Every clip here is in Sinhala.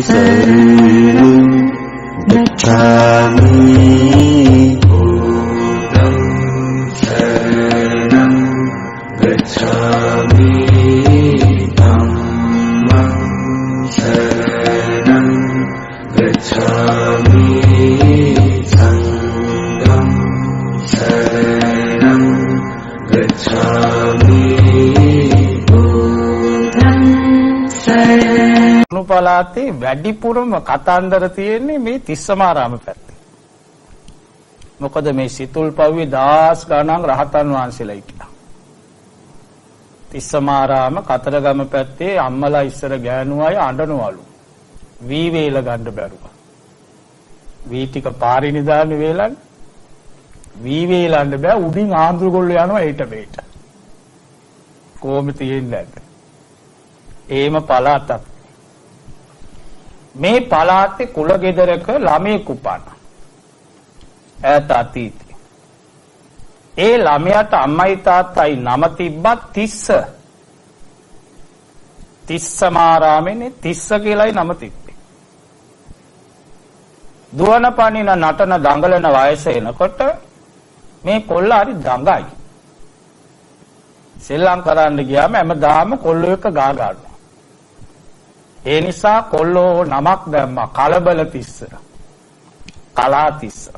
शरणं गच्छामि बुद्धं शरणं गच्छामि धम्मं शरणं गच्छामि संघं शरणं गच्छामि बुद्धं शरणं පලාතේ වැඩිපුරම කතාන්දර තියෙන්නේ මේ තිස්සමාරාම පැත්තේ. මොකද මේ සිතුල්පව්වේ දාස් ගණන් රහතන් වහන්සේලා හිටියා. තිස්සමාරාම කතරගම පැත්තේ අම්මලා ඉස්සර ගෑනු අය අඬනවලු. වී වේල ගන්න බැරුව. වී ටික පාරේ නිදාන වේලන් වී වේලන්න බෑ උඩින් ආන්දරගොල්ලෝ යනවා ඊට මෙහෙට. කොහොම තියෙන්නේ නැද්ද? ඒම පලාතක්. මේ පලාතේ කුල ගෙදරක ළමයෙක් උපන්න. ඈත අතීතේ. ඒ ළමයාට අම්මයි තාත්තයි නම තිබ්බත් තිස්ස. තිස්සමාරාමේනේ තිස්ස කියලායි නම තිබ්බේ. දුවන පනින නටන දඟලන වයස එනකොට මේ කොල්ල හරි දඟයි. සෙල්ලම් කරන්න ගියාම හැමදාම කොල්ලෝ එක ගා ගන්නවා. ඒ නිසා කොල්ලෝ නමක් දැම්මා කලබල තිස්ස. කලා තිස්ස.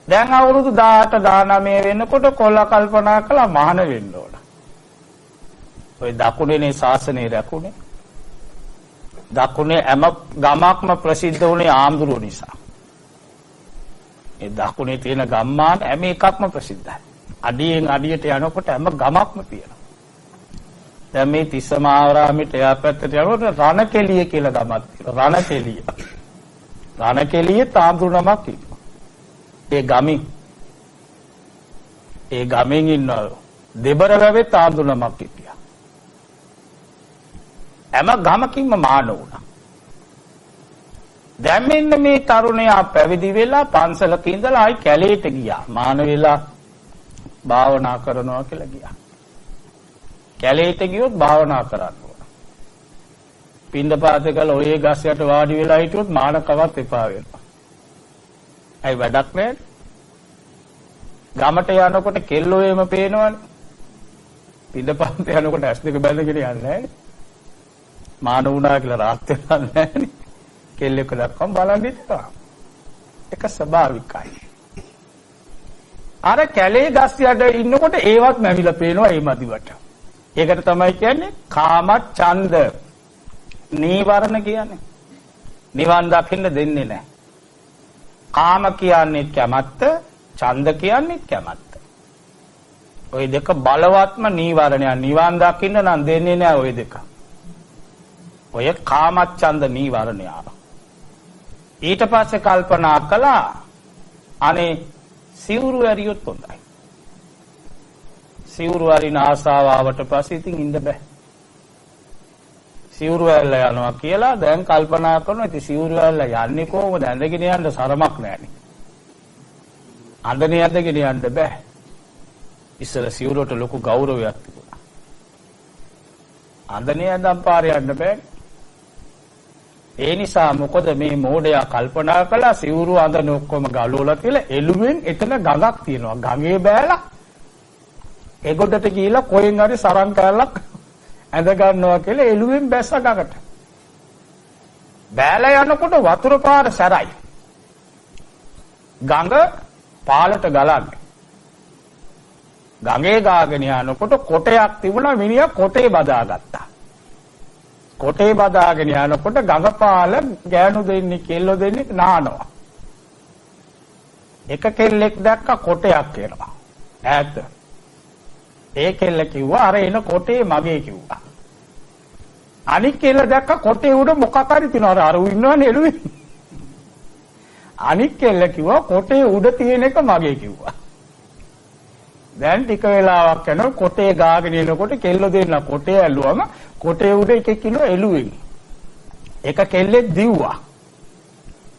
දැන් අවුරුදු 18 19 වෙනකොට කොල්ලා කල්පනා කළා මහාන වෙන්න ඕන. ඔය දකුණේනේ ශාසනය රැකුනේ. දකුණේ හැම ගමක්ම ප්‍රසිද්ධ වුණේ ආම්දුරු නිසා. ඒ දකුණේ තියෙන ගම්මාන හැම එකක්ම ප්‍රසිද්ධයි. අඩියෙන් අඩියට යනකොට හැම ගමක්ම තියෙනවා. දැන් මේ තිස්සමාරාමෙට එහා පැත්තට යනකොට රණකෙලිය කියලා ගමක් තියෙනවා. රණකෙලිය. රණකෙලිය තාම්දුරු නමක් ඉන්නවා. ඒ ගමෙන් ඉන්න දෙබර වැවේ තාම්දුරු නමක් හිටියා. හැම ගමකින්ම මාන වුණා. දැන් මෙන්න මේ තරුණයා පැවිදි වෙලා පන්සලක ඉඳලා ආයි කැලේට ගියා. මාන වෙලා භාවනා කරනවා කියලා ගියා. කැලේට ගියොත් භාවනා කරන්න ඕන. පින්දපාත කළ ඔය ගස් යට වාඩි වෙලා හිටියොත් මානකවත් එපා වෙනවා. ඇයි වැඩක් නැහැ? ගමට යනකොට කෙල්ලෝ එම පේනවනේ. පින්දපාත යනකොට ඇස් දෙක බැඳගෙන යන්නේ නැහැ. මාන වුණා කියලා රාත් වෙනවා නැහැ. කෙල්ලෙක් දක්වම් බලන් ඉන්නවා. ඒක ස්වභාවිකයි. අර කැලේ ගස් යට ඉන්නකොට ඒවත් නැවිලා පේනවා ඒ මදිවට. ඒකට තමයි කියන්නේ කාම ඡන්ද නීවරණ කියන්නේ. නිවන් දකින්න දෙන්නේ නැහැ. කාම කියන්නේ කැමැත්ත, ඡන්ද කියන්නේ කැමැත්ත. ওই දෙක බලවත්ම නීවරණය. නිවන් දකින්න නම් දෙන්නේ නැහැ ওই දෙක. ඔය කාම ඡන්ද නීවරණය. ඊට පස්සේ කල්පනා කළා අනේ සිවුරු ඇරියොත් හොඳයි. සිවුරු අරින ආසාව ආවට පස්සේ ඉතින් ඉන්න බෑ. සිවුරු ඇල්ල යනවා කියලා දැන් කල්පනා කරනවා ඉතින් සිවුරු ඇල්ල යන්නේ කොහොමද? ඇඳගෙන යන්න සරමක් නැහැනේ. අඳනේ ඇඳගෙන යන්න බෑ. ඉස්සර සිවුරට ලොකු ගෞරවයක් තිබුණා. අඳනේ ඇඳන් පාරේ යන්න බෑ. ඒ නිසා මොකද මේ මෝඩයා කල්පනා කළා සිවුරු අඳන ඔක්කොම ගලවලා තියලා එළුවෙන් එතන ගඟක් තියෙනවා. ගඟේ බෑලා එගොඩට ගිහිලා කොහෙන් හරි සරන් කැලක් ඇඳ ගන්නවා කියලා එළුවෙන් බැස්ස ගඟට. බෑලා යනකොට වතුර පාර සැරයි. ගඟ පාලට ගලන්නේ. ගඟේ ගාගෙන යනකොට කොටයක් තිබුණා මිනිහා කොටේ බදාගත්තා. කොටේ බදාගෙන යනකොට ගඟ පාල ගෑනු දෙන්නේ කෙල්ලෝ දෙන්නේ නානවා. එක කෙල්ලෙක් දැක්ක කොටයක් එනවා. ඈත ඒ කෙල්ල කිව්වා අර එන කොටේ මගේ කිව්වා. අනික් කෙල්ල දැක්ක කොටේ උඩ මොකක් හරි තියනවා. අර ඉන්නවනේ එළුවේ. අනික් කෙල්ල කිව්වා කොටේ උඩ තියෙන එක මගේ කිව්වා. දැන් ටික වෙලාවක් යනකොට කොටේ ගාගෙන එනකොට කෙල්ල දෙන්න කොටේ ඇල්ලුවම කොටේ උඩ එකෙක් කිලෝ එළුවෙන්. එක කෙල්ලෙක් දිව්වා.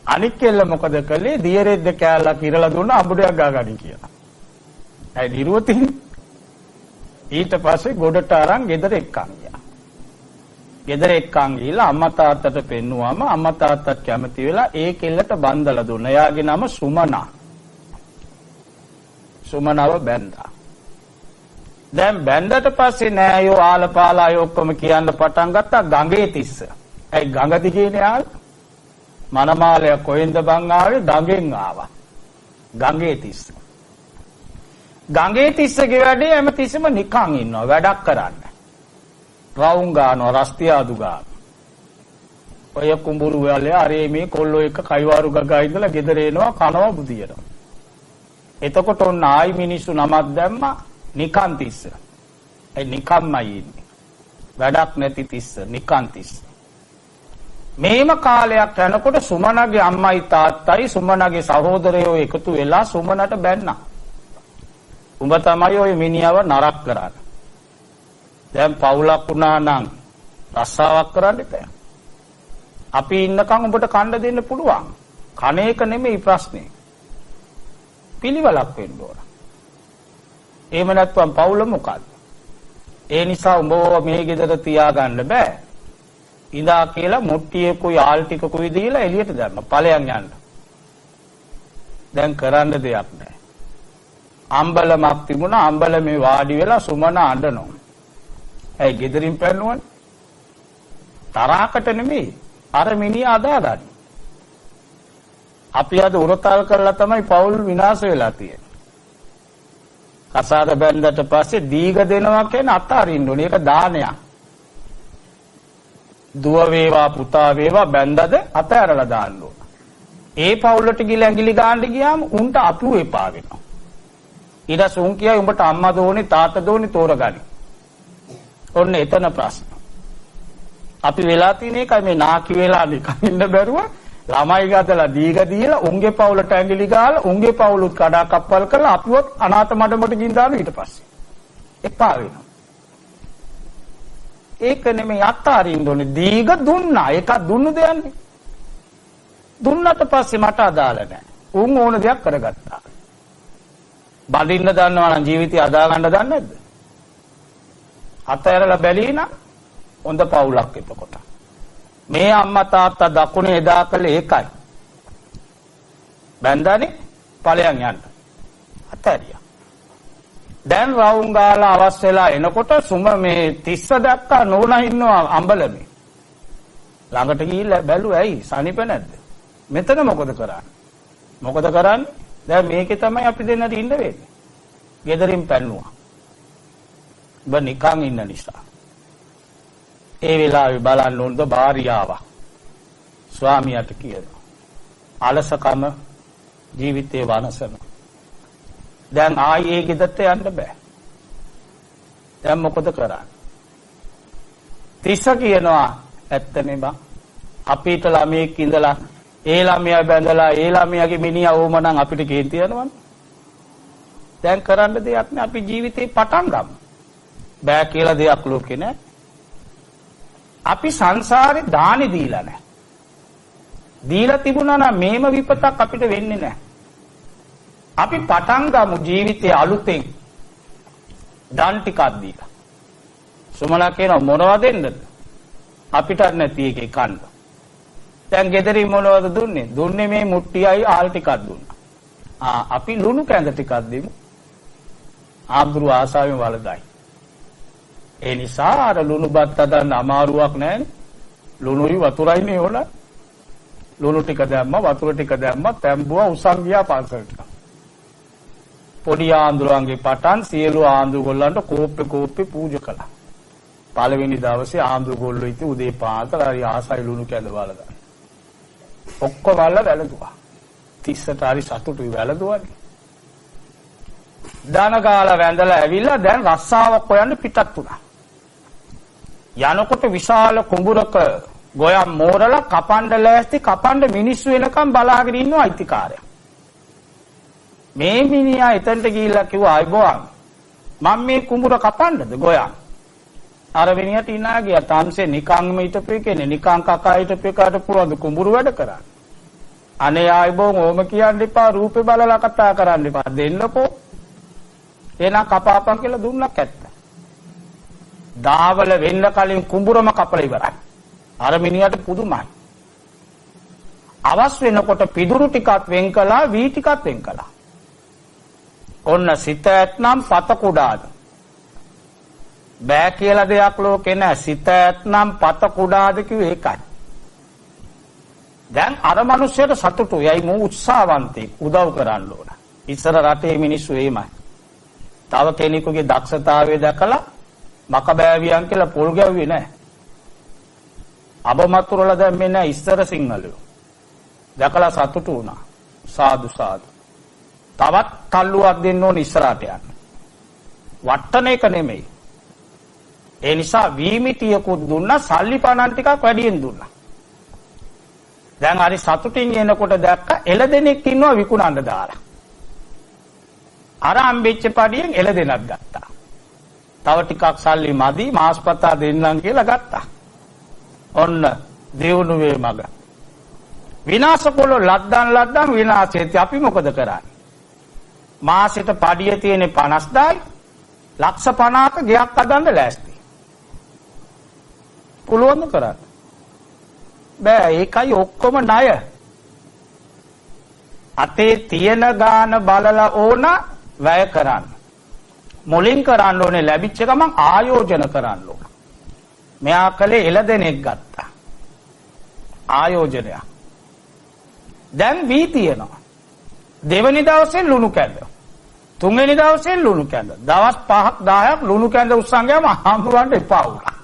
අනික් කෙල්ල මොකද කළේ? දියරෙද්ද කෑල්ලක් ඉරලා දුන්න අඹුඩයක් ගාගනි කියලා. ඇයි දිරුවතින්? ඊට පස්සේ ගොඩට අරන් ගෙදර එක්කන් ගියා. ගෙදර එක්කන් ගිහිල්ලා අම්මා තාත්තට පෙන්නුවාම අම්මා තාත්තත් කැමති වෙලා ඒ කෙල්ලට බන්දලා දුන්නා. එයාගේ නම සුමනා. සුමනාව බැන්දා. දැන් බැන්දට පස්සේ නෑයෝ ආලපාලා ඔක්කොම කියන්න පටන් ගත්තා ගඟේ තිස්ස. ඇයි ගඟ දිගේනේ ආවේ? මනමාලය කොහෙන්ද බං ආවේ? ගඟෙන් ආවා. ගඟේ තිස්ස. ගඟේ තිස්සගේ වැඩේ හැමතිස්සෙම නිකන් ඉන්නවා වැඩක් කරන්නේ. රවුම් ගන්නවා රස්තියාදු ගන්නවා. ඔය කුඹුරු වලේ අරේ මේ කොල්ලෝ එක කයිවාරු ගගා ඉඳලා ගෙදර එනවා කනවා බුදියනවා. එතකොට ඔන්න ආයි මිනිස්සු නමක් දැම්මා නිකන් තිස්ස. ඒ නිකන්මයි ඉන්නේ. වැඩක් නැති තිස්ස නිකන් තිස්ස. මේම කාලයක් යනකොට සුමනගේ අම්මයි තාත්තයි සුමනගේ සහෝදරයෝ එකතු වෙලා සුමනට බැන්නා. උඹ තමයි ඔය මිනිහව නරක කරන්නේ. දැන් පවුලක් වුණා නම් රස්සාවක් කරන්න එපා. අපි ඉන්නකම් උඹට කන්න දෙන්න පුළුවන්. කණ එක නෙමෙයි ප්‍රශ්නේ. පිළිවෙලක් වෙන්න ඕන. එහෙම නැත්නම් පවුල මොකද්ද? ඒ නිසා උඹව මේ ගෙදර තියාගන්න බෑ. ඉඳා කියලා මුට්ටියකුයි ආල් ටිකකුයි දීලා එළියට දාන්න. ඵලයන් යන්න. දැන් කරන්න දෙයක් නෑ. අම්බලමක් තිබුණා අම්බලමේ වාඩි වෙලා සුමන අඬනවා. ඇයි ගෙදරින් පැන්නුවනේ? තරහකට නෙමෙයි. අර මිනිහා අදාගන්න. අපි අද උරතල් කරලා තමයි පවුල් විනාශ වෙලා තියෙන්නේ. කසාද බැන්දට පස්සේ දීග දෙනවා කියන අතාරින්න ඕනේ. ඒක දානයක්. දුව වේවා පුතා වේවා බැන්දද අතහැරලා දාන්න ඕන. ඒ පවුලට ගිහලා ඇඟිලි ගන්න ගියාම උන්ට අපු එපා වෙනවා. ඊට පස්සේ උන් කියයි උඹට අම්මා දෝනේ තාත්තා දෝනේ තෝරගනි. ඔන්න එතන ප්‍රශ්න. අපි වෙලා තියෙන එකයි මේ නාකි වෙලා නිකන් ඉන්න බැරුව ළමයි ගදලා දීග දීලා උන්ගේ පවුලට ඇඟිලි ගහලා උන්ගේ පවුලුත් කඩා කප්පල් කරලා අපිවත් අනාථ මඩමට ගින් දාන ඊට පස්සේ එපා වෙනවා. ඒක නෙමෙයි අත්හරින්න ඕනේ. දීග දුන්නා. ඒක දුන්නු දෙයන්නේ. දුන්නට පස්සේ මට අදාළ නැහැ. උන් ඕන දෙයක් කරගත්තා. බඳින්න දන්නවා නම් ජීවිතය අදා ගන්න දන්නේ නැද්ද? අතහැරලා බැලීනම් හොඳ පවුලක් එතකොට. මේ අම්මා තාත්තා දකුණේ එදා කළේ ඒකයි. බැන්දානේ ඵලයන් යන්න. අතහැරියා. දැන් රවුම් ගාලා අවස් වෙලා එනකොට සුම මේ තිස්ස දැක්කා නෝනා ඉන්නවා අම්බලමේ. ළඟට ගිහිල්ලා බැලුවා ඇයි සනිප නැද්ද? මෙතන මොකද කරන්නේ? මොකද කරන්නේ? දැන් මේකේ තමයි අපි දෙන්නට ඉන්න වෙන්නේ. ගෙදරින් පැන්නුවා. ඔබ නිකන් ඉන්න නිසා. ඒ වෙලාවේ බලන්න ඕනද භාර්යාව. ස්වාමියාට කියනවා. අලසකම ජීවිතේ වනසන. දැන් ආයේ ගෙදරට යන්න බෑ. දැන් මොකද කරන්නේ? තිස්ස කියනවා ඇත්තනේ බං. අපිට ළමයෙක් ඉඳලා ඒ ළමයා බැඳලා ඒ ළමයාගේ මිනිහා ඕමනම් අපිට කේන්ති යනවනේ. දැන් කරන්න දෙයක් නෑ. අපි ජීවිතේ පටන් ගමු. බෑ කියලා දෙයක් ලෝකේ නෑ. අපි සංසාරේ දානි දීලා නෑ. දීලා තිබුණා නම් මේම විපතක් අපිට වෙන්නේ නෑ. අපි පටන් ගමු ජීවිතේ අලුතෙන්. දාන් ටිකක් දීලා. සුමලා කියනවා මොනවද දෙන්නද? අපිට නැති එකේ කන්න. දැන් ගෙදරින් මොනවද දුන්නේ? දුන්නේ මේ මුට්ටියයි ආල් ටිකක් දුන්නා. අපි ලුණු කැඳ ටිකක් දෙමු. ආබ්රු ආසාවෙන් වලදයි. ඒ නිසා අර ලුණු බත් හදන්න අමාරුවක් නැහැ. ලුණුයි වතුරයි නේ ඕන. ලුණු ටික දැම්මා වතුර ටික දැම්මා තැඹුවා උසන් ගියා පන්සලට. පොඩි ආන්දුරන්ගේ පටන් සියලු ආන්දු ගොල්ලන්ට කෝප්පේ පූජා කළා. පළවෙනි දවසේ ආන්දු ගොල්ලෝ ඉති උදේ පාන්දර හරි ආසයි ලුණු කැඳ වලදා. ඔක්කොම වල වැළඳුවා. තිස්සට හරි සතුටුයි වැළඳුවානේ. දාන කාලා වැඳලා ඇවිල්ලා දැන් රස්සාවක් හොයන්න පිටත් වුණා. යනකොට විශාල කුඹුරක ගොයම් මෝරලා කපන්න ලෑස්ති කපන්න මිනිස්සු එනකම් බලාගෙන ඉන්නවා අයිතිකාරයා. මේ මිනිහා එතනට ගිහිල්ලා කිව්වා අයබෝන් මම මේ කුඹුර කපන්නද ගොයම්. අර මිනිහට ඉනා ගියා තාන්සේ නිකන්ම හිටපේ කෙනේ නිකන් කකා හිටපේකට පුරවද කුඹුරු වැඩ කරන්නේ. අනේ අයබෝන් ඕම කියන්න එපා රූපේ බලලා කතා කරන්න එපා දෙන්නකෝ. එහෙනම් කපාපන් කියලා දුන්නක් ඇත්ත. දාවල වෙන්න කලින් කුඹුරම කපලා ඉවරයි. අර මිනිහට පුදුමයි. අවස් වෙනකොට පිදුරු ටිකක් වෙන් කළා, වී ටිකක් වෙන් කළා. ඔන්න සිත ඇත්නම් පත කුඩාද? බෑ කියලා දෙයක් ලෝකේ නෑ. සිත ඇත්නම් පත කුඩාද කිව්වේ ඒකයි. දැන් අර මිනිස්සුන්ට සතුටුයි. මෝ උත්සාහවන්තයි උදව් කරන්න ඕන. ඉස්සර රටේ මිනිස්සු එයිමයි. තව කෙනෙකුගේ දක්ෂතාවය දැකලා මකබෑවියන් කියලා පොල් ගැව්වේ නැහැ. අබමතුරුල දැම්මේ නැහැ ඉස්සර සිංහලයෝ. දැකලා සතුටු වුණා. සාදු සාදු. තවත් තල්ලුවක් දෙන්න ඕන ඉස්සරහට යන්න. වට්ටන එක නෙමෙයි. ඒ නිසා වීමිටියකුත් දුන්නා, සල්ලි පණන් ටිකක් වැඩියෙන් දුන්නා. දැන් හරි සතුටින් එනකොට දැක්ක එළදෙනෙක් ඉන්නවා විකුණන්න දාලා. අර හම්බෙච්ච පඩියෙන් එළදෙනක් ගත්තා. තව ටිකක් සල්ලි මදි මාස්පතා දෙන්නම් කියලා ගත්තා. ඔන්න දියුණුවේ මග. විනාශකොළ ලද්දන් විනාශෙත් අපි මොකද කරන්නේ? මාසෙට පඩිය තියෙන 50000යි ලක්ෂ 50ක ගයක් හදන්න ලෑස්ති. පුළුවන් කරන්න. බෑ ඒකයි ඔක්කොම ණය. අතේ තියෙන ගාන බලලා ඕන වැය කරන්න. මුලින් කරන්න ඕනේ ලැබිච්ච ගමන් ආයෝජන කරන්න ඕන. මෙයා කලේ එළදෙනෙක් ගත්තා. ආයෝජනය. දැන් වී තියෙනවා. දෙවෙනි දවසේ ලුණු කැඳ. තුන්වෙනි දවසේ ලුණු කැඳ. දවස් 5ක් 10ක් ලුණු කැඳ උස්සන් ගියාම හාමුදුරන්ට එපා වුණා.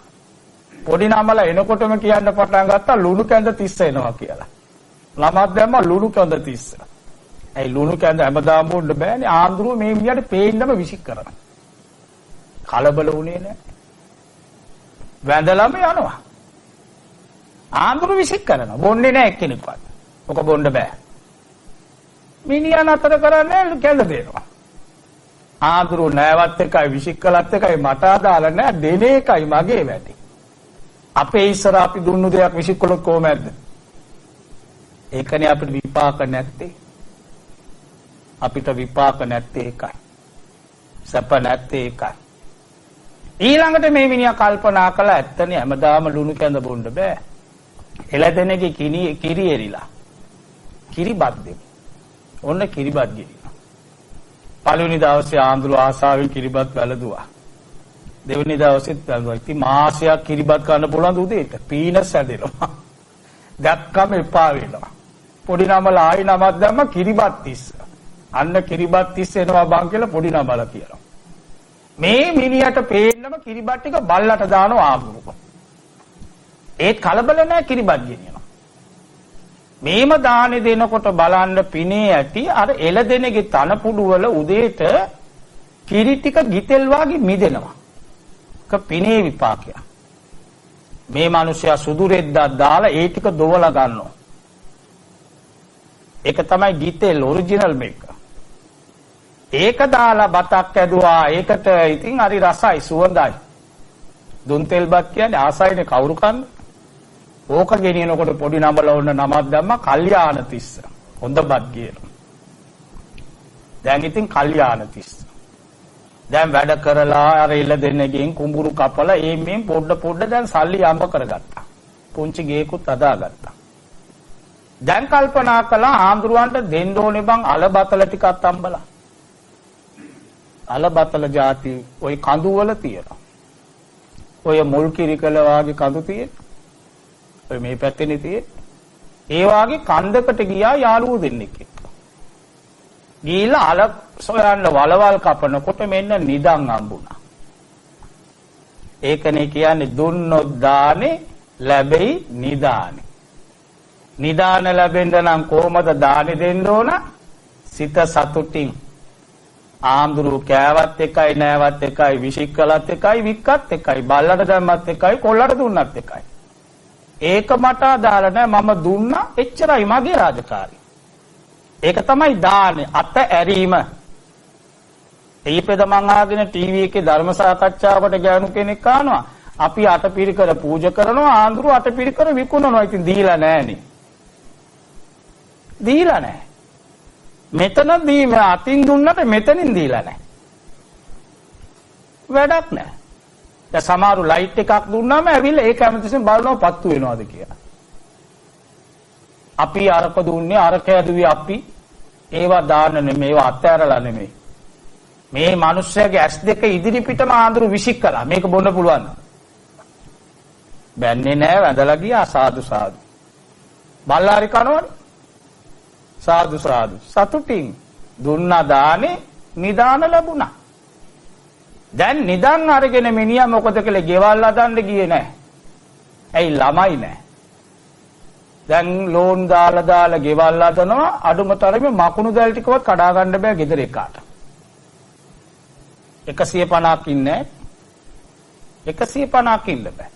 පොඩි නමලා එනකොටම කියන්න පටන් ගත්තා ලුණු කැඳ 30 එනවා කියලා. ළමත් දැම්ම ලුණු කැඳ 30. ඒ ලුණු කැඳ හැමදාම බොන්න බෑනේ. ආන්දරුව මේ මිනිහට පේන්නම විසික් කරනවා. කලබල වුණේ නැහැ. වැඳලම යනවා. ආන්දරුව විසික් කරනවා. බොන්නේ නැහැ එක්කෙනෙක්වත්. ඔක බොන්න බෑ. මිනිහා නතර කරන්නේ කැඳ දෙනවා. ආන්දරුව නෑවත් එකයි විසික් කළත් එකයි මට අදාළ නෑ. දෙන එකයි මගේ වැඩි. අපේ ඉස්සර අපි දුන්නු දෙයක් විසික් කළොත් කොහොමද? ඒකනේ අපිට විපාක නැත්තේ. අපිට විපාක නැත්තේ ඒකයි. සැප නැත්තේ ඒකයි. ඊළඟට මේ මිනිහා කල්පනා කළා ඇත්තනේ හැමදාම ලුණු කැඳ බොන්න බෑ. එළදෙනගේ කිරි එරිලා. කිරිබත් දෙමු. ඔන්න කිරිබත් ගෙනියනවා. පළවෙනි දවසේ ආන්දරු ආසාවෙන් කිරිබත් වැළඳුවා. දෙවෙනි දවසෙත් වැළඳුවා. ඉතින් මාසයක් කිරිබත් කන්න පුළුවන් උදේට. පීනස් හැදෙනවා. දැක්කම එපා වෙනවා. පොඩි නමලා ආයි නමක් දැම්ම කිරිබත් 30. අන්න කිරිබත් 30 එනවා බං කියලා පොඩි නමලා කියනවා. මේ මිනිහට පේන්නම කිරිබත් ටික බල්ලට දානවා ආගුරුක. ඒත් කලබල නැහැ කිරිබත් ගෙනියනවා. මේම දානේ දෙනකොට බලන්න පිනේ ඇති අර එළදෙනගේ තනපුඩු වල උදේට කිරි ටික ගිතෙල් වාගේ මිදෙනවා. පිනේ විපාකය. මේ මිනිස්සයා සුදු රෙද්දක් දාලා ඒ ටික දොවලා ගන්නවා. ඒක තමයි ගිතෙල් ඔරිජිනල් මේක. ඒක දාලා බතක් ඇදුවා. ඒකට ඉතින් හරි රසයි සුවඳයි. දුන් තෙල් බත් කියන්නේ ආසයිනේ කවුරු කන්නේ? ඕක ගෙනියනකොට පොඩි නඹල වුණ නමක් දැම්ම කල්යාණ 30. හොඳ බත් ගේනවා. දැන් ඉතින් කල්යාණ 30. දැන් වැඩ කරලා අර එළදෙනගෙන් කුඹුරු කපලා මේ පොඩ දැන් සල්ලි යම්බ කරගත්තා. පුංචි ගේකුත් අදාගත්තා. දැන් කල්පනා කළා ආන්දරුවන්ට දෙන්න ඕනේ බං අලබතල ටිකක් අම්බලා. අලබතල ಜಾති ওই කඳු වල තියෙනවා. ඔය මුල් කිරිකල වාගේ කඳු තියෙනවා. ඔය මේ පැත්තේනේ තියෙන්නේ. ඒ වාගේ කන්දකට ගියා යාළුවෝ දෙන්නෙක් එක්ක. ගිහිල්ලා අල සොයන්න වලවල් කපනකොට මෙන්න නිදන් හම්බුණා. ඒකනේ කියන්නේ දුන්නොත් දානේ ලැබෙයි නිදානේ. නිදාන ලැබෙන්න නම් කොහමද දානේ දෙන්න ඕන? සිත සතුටින්. ආම්දුරු කෑවත් එකයි නෑවත් එකයි විසිකලත් එකයි වික්කත් එකයි බල්ලට දැම්මත් එකයි කොල්ලට දුන්නත් එකයි. ඒක මට අදාළ නෑ මම දුන්නා එච්චරයි මගේ රාජකාරිය. ඒක තමයි දානේ අත ඇරීම. ඊපෙද මං ආගෙන ටීවී එකේ ධර්ම සාකච්ඡාවකට ගෑනු කෙනෙක් ආනවා. අපි අටපිරිකර පූජා කරනවා ආන්දරු අටපිරිකර විකුණනවා. ඉතින් දීලා නෑනේ. දීලා නෑ. මෙතනදී මම අතින් දුන්නට මෙතනින් දීලා නෑ. වැඩක් නෑ. දැන් සමහරු ලයිට් එකක් දුන්නාම ඇවිල්ලා ඒක හැමතිස්සෙම බලනවා පත්තු වෙනවද කියලා. අපි අරක දුන්නේ අරක ඇදුවේ අපි ඒවා දාන්න නෙමෙයි ඒවා අත්හැරලා නෙමෙයි. මේ මිනිස්සයාගේ ඇස් දෙක ඉදිරි පිටම ආඳුරු විසික් කළා. මේක බොන්න පුළුවන්. බැන්නේ නැහැ වැඳලා ගියා සාදු සාදු. බල්ලාරි කනවනේ. සාදු සාදු. සතුටින් දුන්නා දානේ නිදාන ලැබුණා. දැන් නිදන් අරගෙන මිනිහා මොකද කළේ? ගෙවල් හදන්න ගියේ නැහැ. ඇයි ළමයි නැහැ. දැන් ලෝන් දාලා ගෙවල් හදනවා අඩුම තරමේ මකුණු දැල් ටිකවත් කඩා ගන්න බෑ ගෙදර එකාට. 150ක් ඉන්නේ 150ක් ඉන්න බෑ.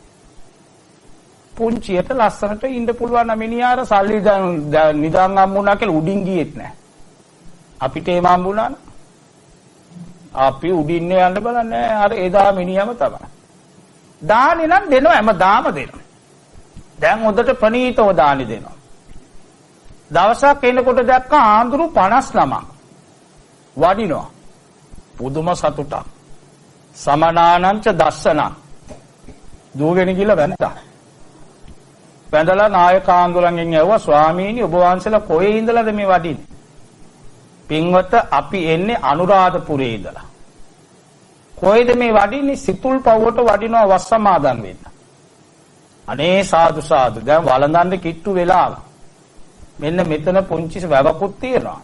පුංචියට ලස්සනට ඉන්න පුළුවන් මිනිහාර සල්ලි නිදාන් හම්බුණා කියලා උඩින් ගියෙත් නැහැ. අපිට එහෙම හම්බුණා නේ. අපි උඩින් යන්න බලන්නේ අර එදා මිනිහම තමයි. දානි නම් දෙනවා හැමදාම දෙනවා. දැන් හොඳට ප්‍රණීතව දානි දෙනවා. දවසක් එනකොට දැක්ක ආඳුරු 59ක් වඩිනවා. පුදුම සතුටක්. සමනානංච දස්සන දුවගෙන ගිහලා වැඳා. වැඳලා නායක ආඳුරන්ගෙන් ඇහුවා ස්වාමීනි ඔබ වහන්සේලා කොහේ ඉඳලාද මේ වඩින්නේ? පින්වත අපි එන්නේ අනුරාධපුරේ ඉඳලා. කොහෙද මේ වඩින්නේ? සිතුල් පවුවට වඩිනවා වස් සමාදන් වෙන්න. අනේ සාදු සාදු. දැන් වළඳන්න කිට්ටු වෙලාව. මෙන්න මෙතන පුංචි වැවකුත් තියෙනවා.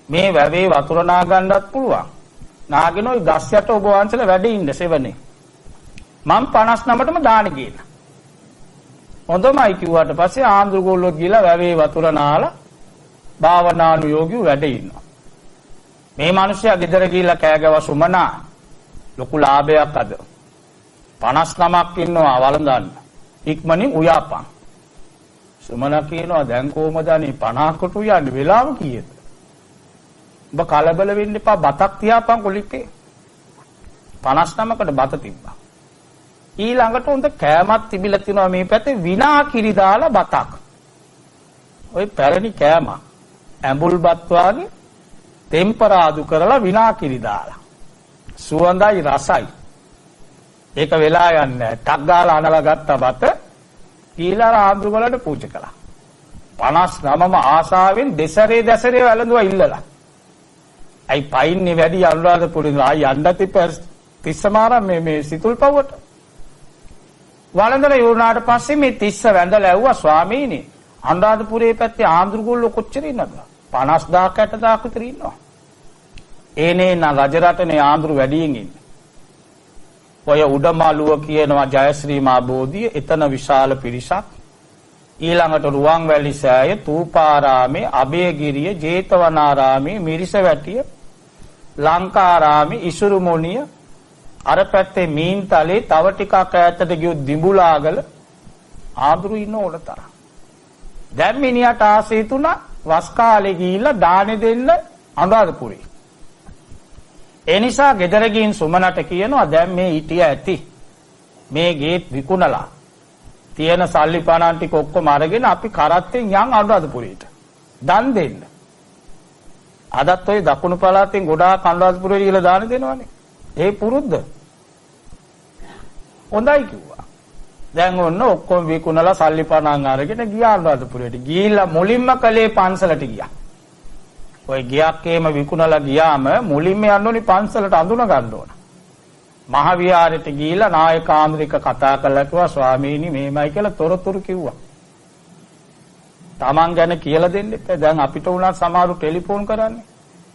මේ වැවේ වතුර නා ගන්නත් පුළුවන්. නාගෙන ওই ගස් යට ඔබ වහන්සේලා වැඩ ඉන්න සෙවනේ. මම 59ටම දාන ගිහින්. හොඳමයි කිව්වට පස්සේ ආන්දරගෝල්ලෝ ගිහලා වැවේ වතුර නාලා භාවනානුයෝගීව වැඩ ඉන්නවා. මේ මිනිස්සයා ගෙදර ගිහිල්ලා කෑගව සුමනා ලොකු ලාභයක් අද 59ක් ඉන්නවා වළඳන්න. ඉක්මනින් උයාපන්. සුමනා කියනවා දැන් කොහමද අනේ 50කට උයන්නේ වෙලාව කීයද? ඔබ කලබල වෙන්න එපා බතක් තියාපන් කොලිපේ. 59කට බත තිබ්බා. ඊළඟට උන්ට කෑමක් තිබිලා තිනවා මේ පැත්තේ විනාකිරි දාලා බතක්. ওই පැරණි කෑම ඇඹුල් බත් වාගේ ටෙම්පරාදු කරලා විනාකිරි දාලා. සුවඳයි රසයි. ඒක වෙලා යන්නේ ටක් ගාලා අනලා ගත්ත බත ඊළඟ ආඳුරු වලට පූජා කළා. 59ම ආසාවෙන් දෙසරේ වැළඳුවා ඉල්ලලා. අයි පයින්නේ වැඩි අනුරාධපුරේ ආයි යන්නත් තිස්සමාරම් මේ සිතුල් පවුවට. වළඳලා ඉවරනාට පස්සේ මේ තිස්ස වැඳලා ඇහුවා ස්වාමීනි අනුරාධපුරේ පැත්තේ ආඳුරුගොල්ලෝ කොච්චර ඉන්නවද? 50000ක් 60000ක් විතර ඉන්නවා. ඒනේ නා රජරටනේ ආඳුරු වැඩියෙන් ඉන්නේ. ඔය උඩමාළුව කියනවා ජයශ්‍රී මා බෝධිය එතන විශාල පිරිසක්. ඊළඟට රුවන්වැලි සෑය, තූපාරාමේ, අබේගිරිය, ජේතවනාරාමේ, මිරිසවැටිය, ලංකාරාමේ, ඉසුරුමුණිය, අර පැත්තේ මීන්තලේ තව ටිකක් ඈතට ගියොත් දිඹුලාගල ආඳුරු ඉන්න ඕන තරම්. දැන් මිනිහට ආසී තුනා වස් කාලේ ගිහිල්ලා දානෙ දෙන්න අනුරාධපුරේ. ඒ නිසා ගෙදර ගින් සුමනට කියනවා දැන් මේ හිටිය ඇති. මේ ගේට් විකුණලා තියෙන සල්ලි පණන් ටික ඔක්කොම අරගෙන අපි කරත්තෙන් යන් අනුරාධපුරේට දන් දෙන්න. අදත් ඔය දකුණු පළාතෙන් ගොඩාක් අනුරාධපුරේ ගිහලා දාන දෙනවනේ. ඒ පුරුද්ද. හොඳයි කිව්වා. දැන් ඔන්න ඔක්කොම විකුණලා සල්ලි පණන් අරගෙන ගියා අනුරාධපුරේට. ගිහිල්ලා මුලින්ම කලේ පන්සලට ගියා. ඔය ගියක් එහෙම විකුණලා ගියාම මුලින්ම යන්න ඕනි පන්සලට අඳුන ගන්න ඕන. මහ විහාරයට ගිහිල්ලා නායක ආන්දරික කතා කළා කිව්වා ස්වාමීනි මේමයි කියලා තොරතුරු කිව්වා. Taman ගැන කියලා දෙන්න එපා. දැන් අපිට උනා සමහරු ටෙලිෆෝන් කරන්නේ.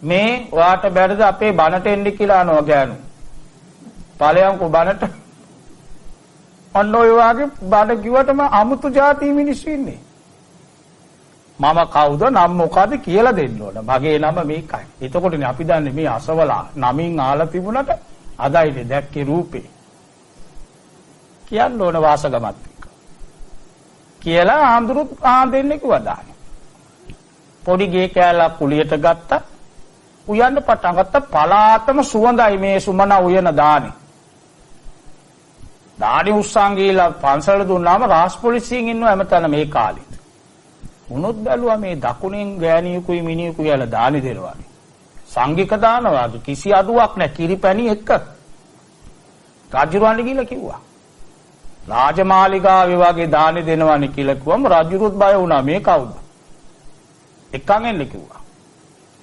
මේ ඔයාට බැරිද අපේ බණට එන්න කියලා අහනවා ගෑනු. ඵලයන්කෝ බණට. අන්න ඔය වාගේ බණ කිව්වටම අමුතු જાති මිනිස්සු ඉන්නේ. මම කවුද නම් මොකද කියලා දෙන්න ඕන. මගේ නම මේකයි. එතකොටනේ අපි දන්නේ මේ අසවලා නමින් ආලා තිබුණට අදයිනේ දැක්කේ රූපේ. කියන්න ඕන වාසගමත් කියලා ආඳුරු ආඳෙන්නේ කිව්වා දාන්නේ. පොඩි ගේ කෑල්ලක් කුලියට ගත්තා. උයන්න පටන් ගත්තා. පලාතම සුවඳයි මේ සුමන උයන දානේ. දාඩි උස්සන් ගිහලා පන්සල දුන්නාම රාජ් පොලිසියෙන් ඉන්නව හැමතැන මේ කාලෙත්. උනොත් බැලුවා මේ දකුණෙන් ගෑණියෙකුයි මිනිහෙකුයි යලා දානි දෙනවානේ. සංඝික දානවාද කිසි අඩුවක් නැහැ කිරිපැණි එක්ක. රජුරවන්ට කියලා කිව්වා. රාජමාලිගාවේ වගේ දානි දෙනවනේ කියලා කිව්වම රජුරුත් බය වුණා. මේ කවුද? එක්කන් එන්න කිව්වා.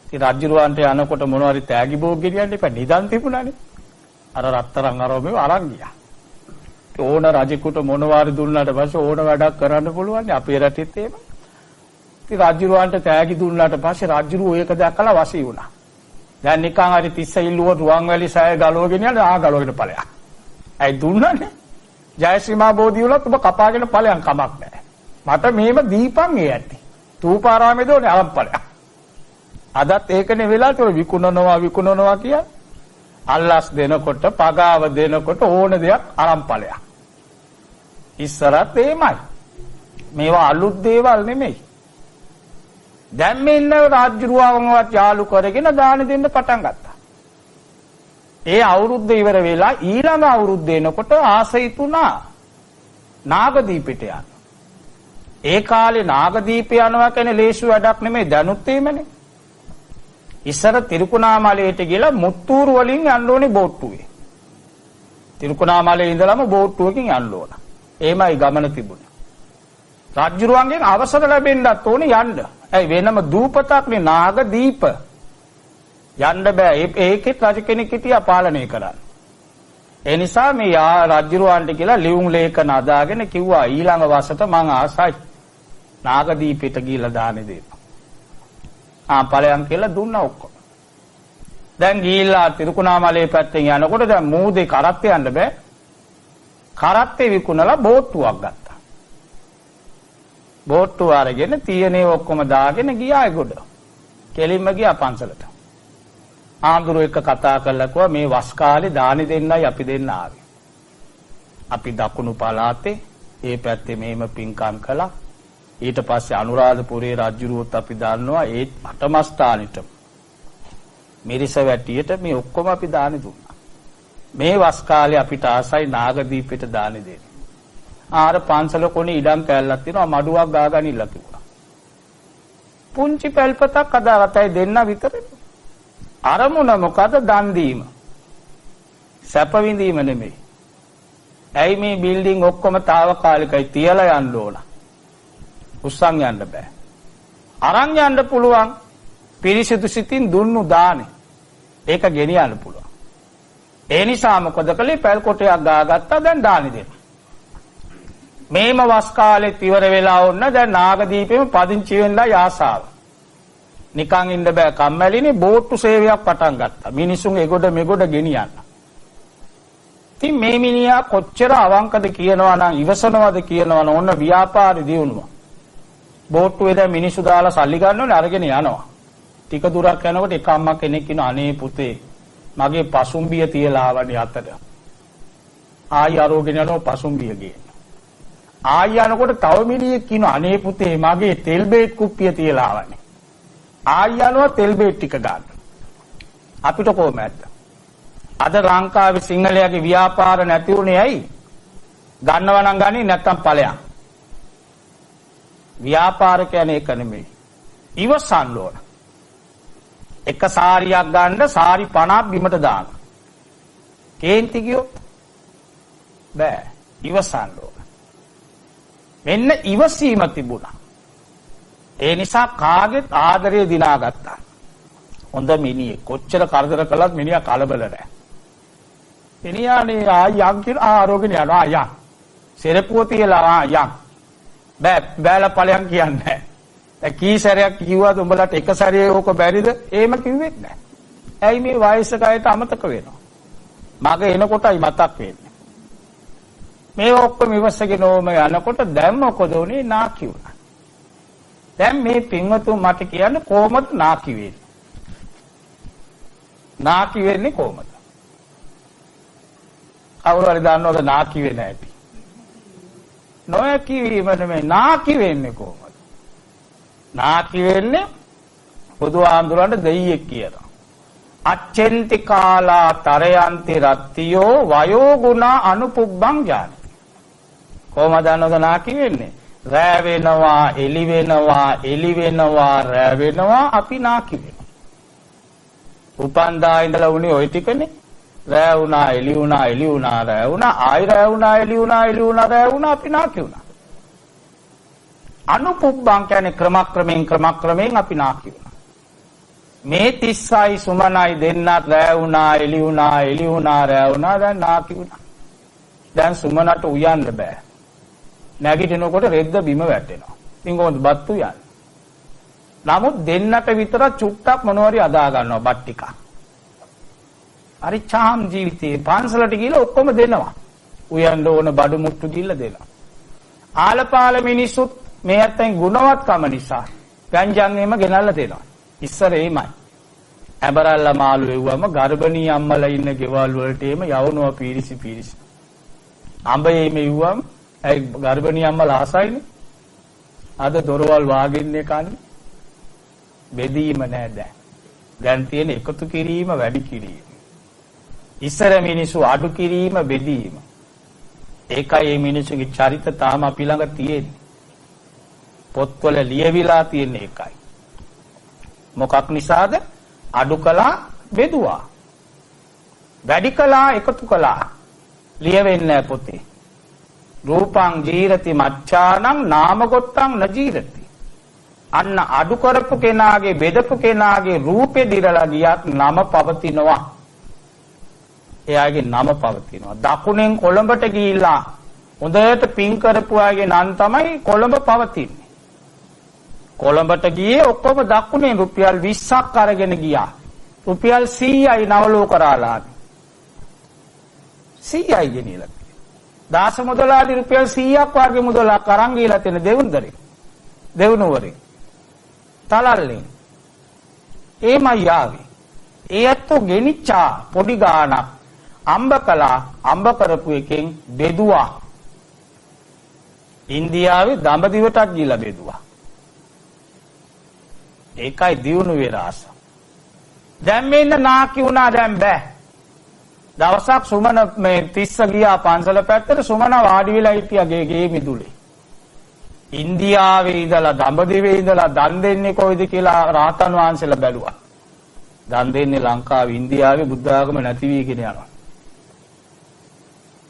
ඉතින් රජුරවන්ට යනකොට මොනවා හරි තෑගි භෝග ගෙනියන්න එපා. නිදන් තිබුණානේ. අර රත්තරන් අරෝමේ අරන් ගියා. ඕන රජෙකුට මොනවා හරි දුන්නාට පස්සේ ඕන වැඩක් කරන්න පුළුවන්. අපේ රටෙත් එහෙම. ඉතින් රජුරවන්ට තෑගි දුන්නාට පස්සේ රජුරු ඒක දැක්කලා වශී වුණා. දැන් නිකන් හරි තිස්ස ඉල්ලුව රුවන්වැලි සෑය ගලවගෙන යන ගලවගෙන ඵලයක්. ඇයි දුන්නනේ? ජයශ්‍රීමා බෝධිය වලත් ඔබ කපාගෙන ඵලයන් කමක් නැහැ. මට මේව දීපන් ඒ ඇති. තූපාරාමේ දෝනේ අරන් ඵලයක්. අදත් ඒකනේ වෙලා තෝ විකුණනවා කිය. අල්ලස් දෙනකොට පගාව දෙනකොට ඕන දෙයක් අරන් ඵලයක්. ඉස්සරත් එමය. මේවා අලුත් දේවල් නෙමෙයි. දැන් මේ ඉන්න රාජ්‍යරුවන්වත් යාලු කරගෙන දාන දෙන්න පටන් ගත්තා. ඒ අවුරුද්ද ඉවර වෙලා ඊළඟ අවුරුද්ද එනකොට ආසයිතුණා නාගදීපෙට යන්න. ඒ කාලේ නාගදීප යනවා කියන්නේ ලේසි වැඩක් නෙමෙයි දැනුත් එමනේ. ඉස්සර තිරුකුණාමලයට ගිහලා මුත්තූරු වලින් යන්න ඕනේ බෝට්ටුවේ. තිරුකුණාමලේ ඉඳලම බෝට්ටුවකින් යන්න ඕන. එහෙමයි ගමන තිබුණේ. රාජ්‍යරුවන්ගෙන් අවසර ලැබෙන්නත් ඕනේ යන්න. ඇයි වෙනම දූපතක්නේ නාගදීප. යන්න බෑ. ඒකෙත් රජ කෙනෙක් හිටියා පාලනය කරන්න. ඒ නිසා මේ රාජ්‍යරුවන්ට කියලා ලියුම් ලේඛන අදාගෙන කිව්වා ඊළඟ වසරට මං ආසයි නාගදීපෙට ගිහිල්ලා දානෙ දෙන්න. ඵලයන් කියලා දුන්නා ඔක්කොම. දැන් ගිහිල්ලා තිරුකුණාමලේ පැත්තෙන් යනකොට දැන් මූදේ කරත්තේ යන්න බෑ. කරත්තේ විකුණලා බෝට්ටුවක් ගත්තා. බෝට්ටුව අරගෙන තියනේ ඔක්කොම දාගෙන ගියා ඒගොඩ. කෙලින්ම ගියා පන්සලට. ආඳුරු එක්ක කතා කරලා කිව්වා මේ වස් කාලේ දානි දෙන්නයි අපි දෙන්න ආවේ. අපි දකුණු පළාතේ ඒ පැත්තේ මෙහෙම පින්කම් කළා. ඊට පස්සේ අනුරාධපුරේ රජුරුවත් අපි දන්නවා ඒ අටම ස්ථානෙට මිරිස වැටියට මේ ඔක්කොම අපි දානි දුන්නා. මේ වස් කාලේ අපිට ආසයි නාගදීපෙට දානි දෙන්න. ආර පන්සල කොනේ ඉඩම් කැල්ලක් තියෙනවා මඩුවක් ගාගනින්න කිව්වා. පුංචි පැල්පතක් අදාගතයි දෙන්න විතරේ. අරමුණ මොකද දන් දීම. සැප විඳීම නෙමෙයි. ඇයි මේ බිල්ඩින් ඔක්කොම తాවකාලිකයි තියලා යන්න ඕන. උස්සන් යන්න බෑ. අරන් යන්න පුළුවන් පිරිසිදු සිතින් දුන්නු දානේ. ඒක ගෙනියන්න පුළුවන්. ඒ නිසා මොකද කළේ පැල් කොටයක් ගාගත්තා දැන් දානි දෙන්න. මේම වස් කාලෙත් ඉවර වෙලා වුණ දැන් නාගදීපෙම පදිංචි වෙන්නයි ආසාව. නිකන් ඉන්න බෑ කම්මැලිනේ බෝට්ටු සේවයක් පටන් ගත්තා. මිනිසුන් එගොඩ මෙගොඩ ගෙනියන්න. ඉතින් මේ මිනිහා කොච්චර අවංකද කියනවා නම් ඉවසනවද කියනවා නම් ඔන්න ව්‍යාපාරي දියුණුව. බෝට්ටුවේ දැන් මිනිස්සු දාලා සල්ලි ගන්නවනේ අරගෙන යනවා. ටික දුරක් යනකොට එක අම්මා කෙනෙක් කියනවා අනේ පුතේ මගේ පසුම්බිය තියලා ආවනේ අතට. ආයි අරෝගෙන යනවා පසුම්බිය ගේන්න. ආයි යනකොට තව මිනිහෙක් කියනවා අනේ පුතේ මගේ තෙල් බේත් කුප්පිය තියලා ආවනේ. ආයි යනවා තෙල් බේත් ටික ගන්න. අපිට කොහොමද? අද ලංකාවේ සිංහලයාගේ ව්‍යාපාර නැති උනේ ඇයි? ගන්නවා නම් ගන්නේ නැත්තම් ඵලයක්. ව්‍යාපාර කියන්නේ ඒක නෙමෙයි. ඉවසන්න ඕන. එක සාරියක් ගන්න සාරි 50ක් බිමට දාන්න. කේන්ති ගියොත් බෑ. ඉවසන්න ඕන. මෙන්න ඉවසීම තිබුණා. ඒ නිසා කාගෙත් ආදරය දිනාගත්තා. හොඳ මිනිහෙක්. කොච්චර කරදර කළත් මිනිහා කලබල නැහැ. මිනිහානේ ආයන් කියලා ආරෝගෙන යනවා ආයන්. සෙරපුව තියලා ආයන්. බෑලා ඵලයන් කියන්නේ නැහැ. දැන් කී සැරයක් කිව්වද උඹලට එක සැරේ ඕක බැරිද? එහෙම කිව්වෙත් නැහැ. ඇයි මේ වයසක අයට අමතක වෙනවා. මග එනකොටයි මතක් වෙන්නේ. මේ ඔක්කොම ඉවසගෙන ඕම යනකොට දැන් මොකද උනේ නාකි වුණා. දැන් මේ පින්වතුන් මට කියන්නේ කොහොමද නාකි වෙන්නේ? නාකි වෙන්නේ කොහොමද? කවුරු හරි දන්නවද නාකි වෙන්නේ නැති? නොයකි වීම නෙමෙයි නාකි වෙන්නේ කොහොමද? නාකි වෙන්නේ බුදුහාමුදුරන්ට දෙයියෙක් කියනවා. අච්චෙන්ති කාලා තරයන්ති රත්තියෝ වයෝ ගුණ අනුපුබ්බං ඥාන. කොහොමද අනෝද නාකි වෙන්නේ? රැ වෙනවා, එලි වෙනවා, එලි වෙනවා, රැ වෙනවා අපි නාකි වෙනවා. උපන්දා ඉඳලා උනේ ওই ටිකනේ. රෑ වුණා, එළි වුණා, එළි වුණා, රෑ වුණා, ආයි රෑ වුණා, එළි වුණා, එළි වුණා, රෑ වුණා, අපි නාකි වුණා. අනුපුබ්බං කියන්නේ ක්‍රමක්‍රමයෙන් අපි නාකි වුණා. මේ 30යි සුමනයි දෙන්නත් රෑ වුණා, එළි වුණා, එළි වුණා, රෑ වුණා, දැන් නාකි වුණා. දැන් සුමනට උයන්න බෑ. නැගිටිනකොට රෙද්ද බිම වැටෙනවා. ඉතින් කොහොමද බත් උයන්නේ? නමුත් දෙන්නට විතර චුට්ටක් මොනවාරි අදා ගන්නවා බත් ටික. හරි චාම් ජීවිතේ පන්සලට ගිහලා ඔක්කොම දෙනවා. උයන්න ඕන බඩු මුට්ටු ගිහලා දෙනවා. ආලපාල මිනිස්සුත් මේ අතෙන් ගුණවත්කම නිසා ගංජන් එම ගෙනල්ලා දෙනවා. ඉස්සර එයිමයි. ඇබරල්ලා මාළු එව්වම ගර්භණී අම්මලා ඉන්න ගෙවල් වලට එම යවනවා පීරිසි. අඹේ මෙව්වම ඒ ගර්භණී අම්මලා ආසයිනේ. අද දොරවල් වාගින්නේ කන්නේ. බෙදීම නෑ දැන්. දැන් තියෙන එකතු කිරීම වැඩි කිරීම. ඉස්සර මිනිස්සු අඩු කිරීම බෙදීම. ඒකයි මේ මිනිස්සුගේ චරිත තාම අපි ළඟ තියෙන්නේ. පොත්වල ලියවිලා තියෙන එකයි. මොකක් නිසාද? අඩු කළා බෙදුවා. වැඩි කළා එකතු කළා. ලියවෙන්නේ පොතේ. රූපං ජීරති මච්ඡානං නාමගොත්තං නජීරති. අන්න අඩු කරපු කෙනාගේ බෙදපු කෙනාගේ රූපේ දිරලා ගියත් නම පවතිනවා. එයාගේ නම පවතිනවා. දකුණෙන් කොළඹට ගිහිල්ලා හොඳට පින් කරපු අයගේ නම් තමයි කොළඹ පවතින්නේ. කොළඹට ගියේ ඔක්කොම දකුණෙන් රුපියල් 20ක් අරගෙන ගියා. රුපියල් 100යි නවලෝකරාලා. 100යි ගෙනියලා. දාස මුදලාදී රුපියල් 100ක් වගේ මුදලක් අරන් ගිහලා තියෙන දෙවුන්දරේ. දෙවුනුවරේ. තලල්ලේ. එමයි ආවේ. ඒත් ගෙනිච්චා පොඩි ගාණක් අම්බ කළා. අම්බ කරපු එකෙන් බෙදුවා. ඉන්දියාවේ දඹදිවටත් ගිහලා බෙදුවා. ඒකයි දියුණු වෙලාස. දැන් මෙන්න නාකි වුණා දැන් බෑ. දවසක් සුමන මේ 30 ගියා පන්සල පැත්තට සුමන වාඩි වෙලා හිටියා ගේ මිදුලේ. ඉන්දියාවේ ඉඳලා දඹදිවේ ඉඳලා දන් දෙන්නේ කොයිද කියලා රාතන් වහන්සේලා බැලුවා. දන් දෙන්නේ ලංකාවේ ඉන්දියාවේ බුද්ධ ආගම නැති වීගෙන යනවා.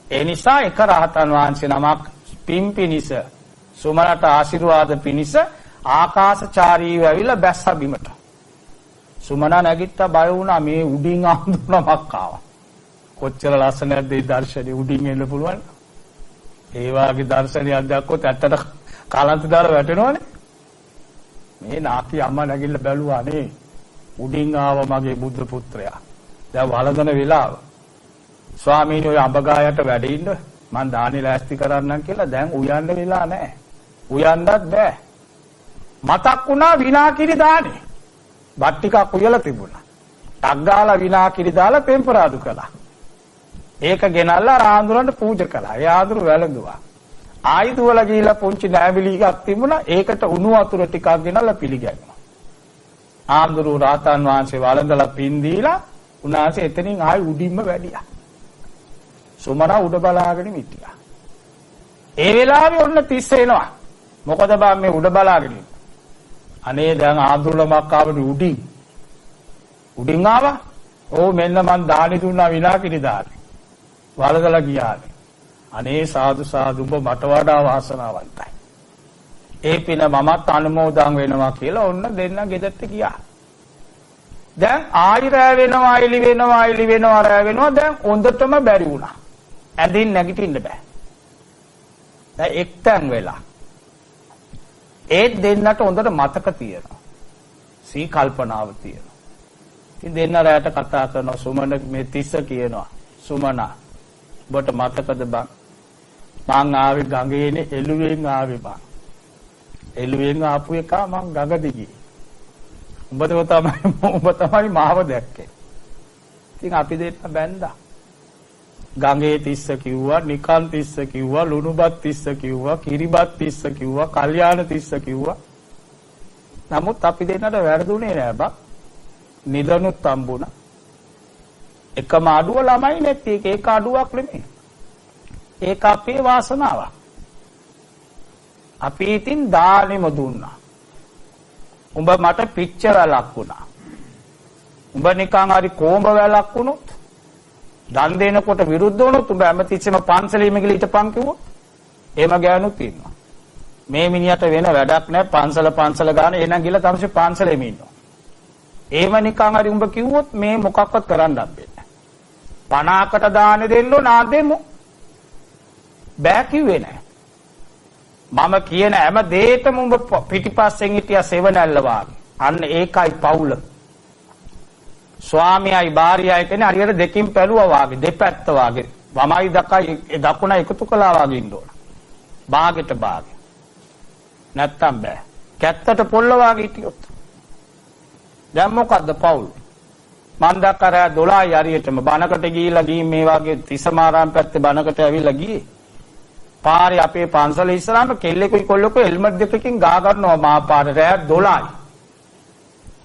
ඒ නිසා එක රාතන් වහන්සේ නමක් පිම්පිනිස සුමනට ආශිර්වාද පිනිස ආකාශචාරීව ඇවිල්ලා බැස්ස බිමට. සුමන නැගිට්ටා බය වුණා මේ උඩින් ආඳුනමක් ආවා. කොච්චර ලස්සනද මේ දර්ශනේ උඩින් එන්න පුළුවන්. ඒ වාගේ දර්ශනයක් දැක්කොත් ඇත්තට කාලන්ත දාලා වැටෙනවනේ. මේ නාකි අම්මා නැගිටලා බැලුවා නේ. උඩින් ආව මගේ බුද්ධ පුත්‍රයා. දැන් වළඳන වෙලාව. ස්වාමීන් වහන්සේ අඹගායට වැඩ ඉන්න මං දානි ලෑස්ති කරන්නම් කියලා දැන් උයන්න වෙලා නැහැ. උයන්නත් බෑ. මතක් වුණා විනාකිරි දානේ. බත් ටිකක් උයලා තිබුණා. ටක් ගාලා විනාකිරි දාලා පෙම්පරාදු කළා. ඒක ගෙනල්ලා ආඳුරන්ට පූජා කළා. ඒ ආඳුර වැළඳුවා. ආයුධ වල ගිහිලා පුංචි නෑබිලි එකක් තිබුණා. ඒකට උණු වතුර ටිකක් ගෙනල්ලා පිළිගැන්නුවා. ආඳුරු රාතන් වහන්සේ වළඳලා පින් දීලා උන්වහන්සේ එතනින් ආයි උඩින්ම වැඩියා. සුමන උඩ බලාගෙන හිටියා. ඒ වෙලාවේ ඔන්න 30 එනවා. මොකද බා මේ උඩ බලාගෙන ඉන්නේ. අනේ දැන් ආඳුරලමක් ආවනේ උඩින් ආවා. ඕ මෙන්න මං දානි දුන්නා විනාකිරි දානි. වලදලා ගියානේ. අනේ සාදු උඹ මට වඩා වාසනාවන්තයි. ඒ පින මමත් අනුමෝදන් වෙනවා කියලා ඔන්න දෙන්න ගෙදරට ගියා. දැන් ආයි රැ වෙනවා රැ වෙනවා දැන් හොඳටම බැරි වුණා. ඇඳින් නැගිටින්න බෑ. දැන් එක්තැන් වෙලා. ඒ දෙන්නට හොඳට මතක තියෙනවා. සී කල්පනාව තියෙනවා. ඉතින් දෙන්න රැට කතා කරනවා සුමන මේ 30 කියනවා. සුමන ඔබට මතකද බං? මං ආවේ ගඟේනේ එළුවෙන් ආවේ බං. එළුවෙන් ආපු එක මං ගඟ දිගේ. උඹ තමයි මාව දැක්කේ. ඉතින් අපි දෙන්න බැන්දා. ගඟේ 30 කිව්වා, නිකන් 30 කිව්වා, ලුණුබත් 30 කිව්වා, කිරිබත් 30 කිව්වා, කල්යාණ 30 කිව්වා. නමුත් අපි දෙන්නට වැරදුනේ නෑ බං. නිදනුත් හම්බුණා. එකම අඩුව ළමයි නැති ඒක අඩුවක් නෙමෙයි. ඒක අපේ වාසනාවක්. අපි ඉතින් දානෙම දුන්නා. උඹ මට පිච්ච වැලක් වුණා. උඹ නිකන් හරි කොඹ වැලක් වුණොත් දන් දෙනකොට විරුද්ධ වුණොත් උඹ හැමතිස්සෙම පන්සලෙම ගිහලා හිටපන් කිව්වොත් එහෙම ගෑනුත් ඉන්නවා. මේ මිනිහට වෙන වැඩක් නැහැ පන්සල ගාන එහෙනම් ගිහලා තමයි පන්සලෙම ඉන්නවා. එහෙම නිකන් හරි උඹ කිව්වොත් මේ මොකක්වත් කරන්න හම්බෙන්නේ නැහැ. 50කට දාන දෙන්නෝ නාදෙමු. බෑ කිව්වේ නැහැ. මම කියන හැම දෙයකම උඹ පිටිපස්සෙන් හිටියා සෙවණැල්ල වාගේ. අන්න ඒකයි පවුල. ස්වාමියායි භාර්යාවයි කියන්නේ හරියට දෙකින් පැලුවා වාගේ දෙපැත්ත වාගේ. වමයි දකුණ එකතු කළා වාගේ ඉන්න ඕන. භාගෙට භාගෙ. නැත්තම් බෑ. කැත්තට පොල්ල වාගේ හිටියොත්. දැන් මොකද්ද පවුල්? මන් දැක්කරා 12යි හරියටම බණකට ගිහිල්ලා ගිහින් මේ වාගේ තිසමාරාම් පැත්තේ බණකට ඇවිල්ලා ගියේ. පාරේ අපේ පන්සල ඉස්සරහම කෙල්ලෙකුයි කොල්ලෙකුයි හෙල්මට් දෙකකින් ගා ගන්නවා මහා පාරේ රෑ 12යි.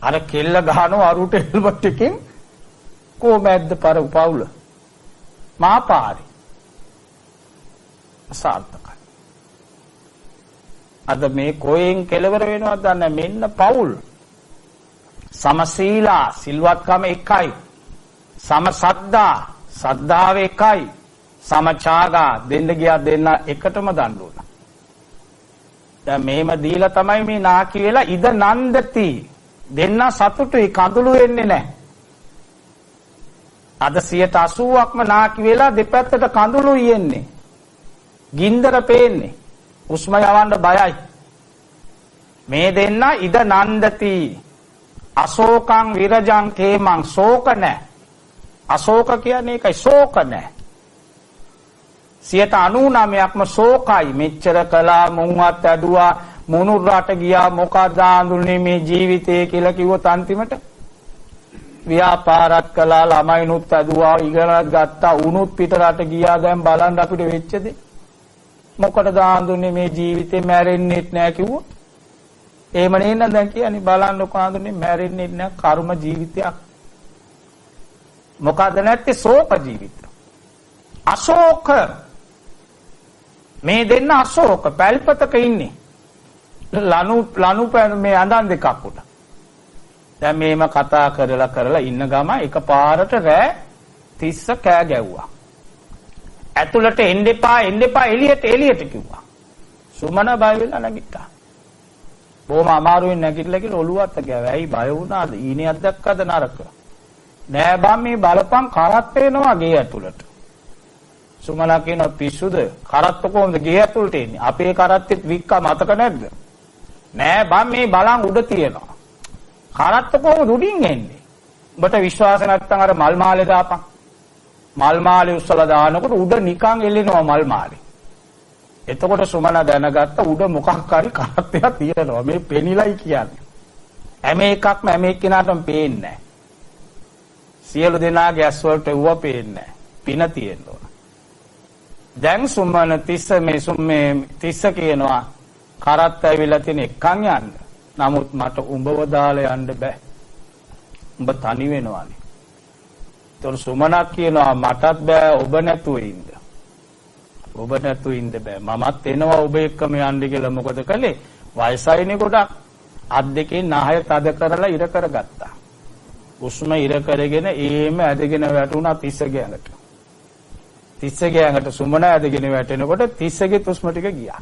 අර කෙල්ල ගහනවා අරුට හෙල්මට් එකකින් කොහමද පවුල? මහා පාරේ. අසාර්ථකයි. අද මේ කොහෙන් කෙලවර වෙනවද දන්නේ මෙන්න පවුල්. සමසීලා සිල්වත්කම එකයි. සමසද්දා සද්ධාව එකයි. සමචාගා දෙන්න ගියා දෙන්න එකටම දඬ උන. දැන් මෙහෙම දීලා තමයි මේ නාකි වෙලා ඉද නන්දති. දෙන්න සතුටුයි කඳුළු වෙන්නේ නැහැ. අද 80%ක්ම නාකි වෙලා දෙපැත්තට කඳුළුයි එන්නේ. ගින්දර පේන්නේ. උස්ම යවන්න බයයි. මේ දෙන්න ඉද නන්දති. අශෝකං විරජං කේමං ශෝක නැහැ. අශෝක කියන්නේ ඒකයි ශෝක නැහැ. 99%ක්ම ශෝකයි. මෙච්චර කළා මුන්වත් ඇදුවා මොනුර රට ගියා මොකද ආඳුනේ මේ ජීවිතේ කියලා කිව්වොත් අන්තිමට ව්‍යාපාරත් කළා ළමයිනුත් ඇදුවා ඉගෙනත් ගත්තා උනුත් පිට රට ගියා දැන් බලන්න අපිට වෙච්ච දේ මොකටද ආඳුනේ මේ ජීවිතේ මැරෙන්නෙත් නෑ කිව්වොත් එහෙම නේද දැන් කියන්නේ බලන්නකො ආඳුනේ මැරෙන්නෙත් නෑ කර්ම ජීවිතයක් මොකද නැත්තේ ශෝක ජීවිත අශෝක මේ දෙන්න අශෝක පැල්පතක ඉන්නේ ලනු මේ අඳන් දෙකක් උඩ. දැන් මේම කතා කරලා ඉන්න ගම එකපාරට රෑ 30 කෑ ගැව්වා. ඇතුළට එන්න එපා එළියට කිව්වා. සුමන බය වෙලා නැගිට්ටා. බොහොම අමාරුවෙන් නැගිටලා කියලා ඔළුවත් ගෑවා. ඇයි බය වුණාද? ඊනියක් දැක්කද නරක? නෑ බම් මේ බලපන් කරත් වෙනවා ගේ ඇතුළට. සුමලා කියනවා පිස්සුද? කරත්ත කොහොමද ගේ ඇතුළට එන්නේ? අපේ කරත්තෙත් වික්කා මතක නැද්ද? නෑ බම් මේ බලන් උඩ තියෙනවා. කරත්ත කොහොමද උඩින් එන්නේ? උඹට විශ්වාස නැත්නම් අර මල් මාලේ දාපන්. මල් මාලේ උස්සලා දානකොට උඩ නිකන් එල්ලෙනවා මල් මාලේ. එතකොට සුමනා දැනගත්ත උඩ මොකක් හරි කරත්තයක් තියෙනවා. මේ පෙනිලයි කියන්නේ. හැම එකක්ම හැම එක්කිනාටම පේන්නේ නැහැ. සියලු දෙනාගේ ඇස් වලට ඌව පේන්නේ නැහැ. පින තියෙන්න ඕන. දැන් සුමන තිස්ස කියනවා කරත් ඇවිල්ලා තියෙන එකන් යන්න. නමුත් මට උඹව දාලා යන්න බෑ. උඹ තනි වෙනවානේ. ඒතර සුමනක් කියනවා මටත් බෑ ඔබ නැතුව ඉන්න. ඔබ නැතුව ඉන්න බෑ. මමත් එනවා ඔබ එක්කම යන්න කියලා මොකද කළේ? වයසයිනේ ගොඩක්. අත් දෙකේ නහය තද කරලා ඉර කරගත්තා. උස්ම ඉර කරගෙන ඒම ඇදගෙන වැටුණා තිස්සගේ ඇඟට. තිස්සගේ ඇඟට සුමන ඇදගෙන වැටෙනකොට තිස්සගේ තුස්ම ටික ගියා.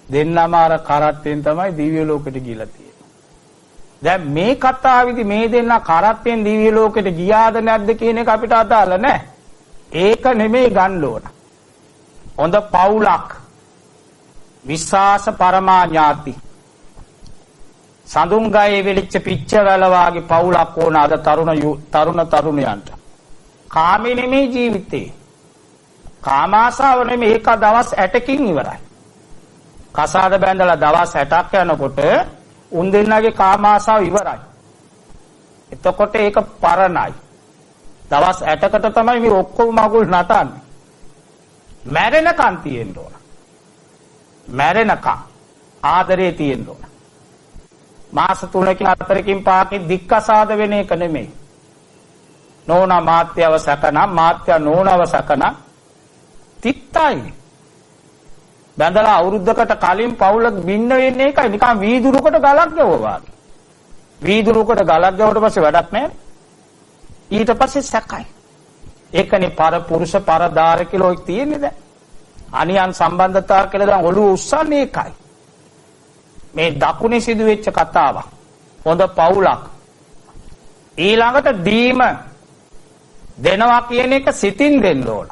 දෙන්නම අර කරත්තෙන් තමයි දිව්‍ය ලෝකෙට ගිහිලා තියෙන්නේ. දැන් මේ කතාවේදී මේ දෙන්න කරත්තෙන් දිව්‍ය ලෝකෙට ගියාද නැද්ද කියන එක අපිට අදාළ නැහැ. ඒක නෙමෙයි ගන්න ඕන. හොඳ පවුලක් විශ්වාස පරමා ඥාති සඳුන් ගායේ වෙලිච්ච පිච්ච වැල වාගේ පවුලක් ඕන අද තරුණයන්ට. කාමේ නෙමෙයි ජීවිතේ. කාමාසාව නෙමෙයි ඒක දවස් 8කින් ඉවරයි. කසාද බැඳලා දවස් 60ක් යනකොට උන් දෙන්නගේ කාමාසාව ඉවරයි. එතකොට ඒක පරණයි. දවස් 60කට තමයි මේ ඔක්කොම මගුල් නටන්නේ. මැරෙනකන් තියෙන්න ඕන. මැරෙනකන් ආදරේ තියෙන්න ඕන. මාස 3කින් 4කින් 5කින් දික්කසාද වෙන එක නෙමෙයි. නෝනා මාත්‍යව සකනම් මාත්‍ය නෝනව සකනම් තිත්තයි. බඳලා අවුරුද්දකට කලින් පවුල බින්න වෙන්නේ ඒකයි නිකන් වීදුරුකට ගලක් ගැවුවා. වීදුරුකට ගලක් ගැවුවට පස්සේ වැඩක් නැහැ. ඊට පස්සේ සැකයි. ඒකනේ පර පුරුෂ පරදාර කියලා ඔය තියෙන්නේ දැන්. අනියන් සම්බන්ධතාව කියලා දැන් ඔළුව උස්සන්නේ ඒකයි. මේ දකුණේ සිදුවෙච්ච කතාවක්. හොඳ පවුලක්. ඊළඟට දීම දෙනවා කියන එක සිතින් දෙන්න ඕන.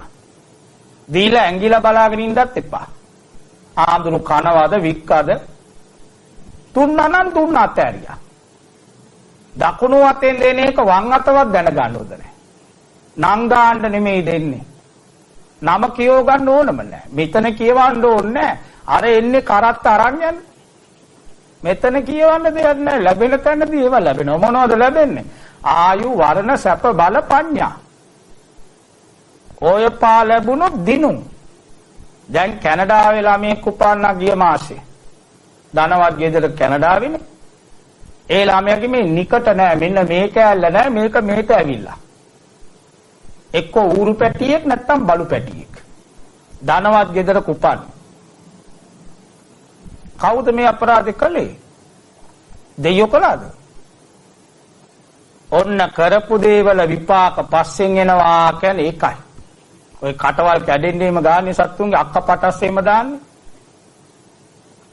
දීලා ඇඟිලා බලාගෙන ඉන්නත් එපා. ආඳුරු කනවද වික්කද තුන්නනම් තුන්න අතෑරියා. දකුණු අතෙන් දෙන එක වම් අතවත් දැනගන්න ඕද නැහැ. නංගාන්න නෙමෙයි දෙන්නේ. නම කියව ගන්න ඕනම නැහැ. මෙතන කියවන්න ඕනේ නැහැ. අර එන්නේ කරත් අරන් යන්නේ. මෙතන කියවන්න දෙයක් නැහැ. ලැබෙන තැනදී ඒව ලැබෙනවා. මොනවද ලැබෙන්නේ? ආයු වර්ණ සැප බල පඤ්ඤා. ඔය පා ලැබුණොත් දිනු. දැන් කැනඩාවේ ළමයෙක් උපන්නා ගිය මාසේ. ධනවත් ගෙදර කැනඩාවේනේ. ඒ ළමයාගේ මේ නිකට නෑ. මෙන්න මේක ඇල්ල නෑ. මේක මේට ඇවිල්ලා. එක්ක ඌරු පැටියෙක් නැත්තම් බලු පැටියෙක්. ධනවත් ගෙදර කුපන්. කවුද මේ අපරාධ කළේ? දෙයියෝ කළාද? ඔන්න කරපු දේවල විපාක පස්සෙන් එනවා කියන්නේ ඒකයි. ඔය කටවල් කැඩෙන්නේම ගානේ සත්තුන්ගේ අක්ක පටස්සෙම දාන්නේ.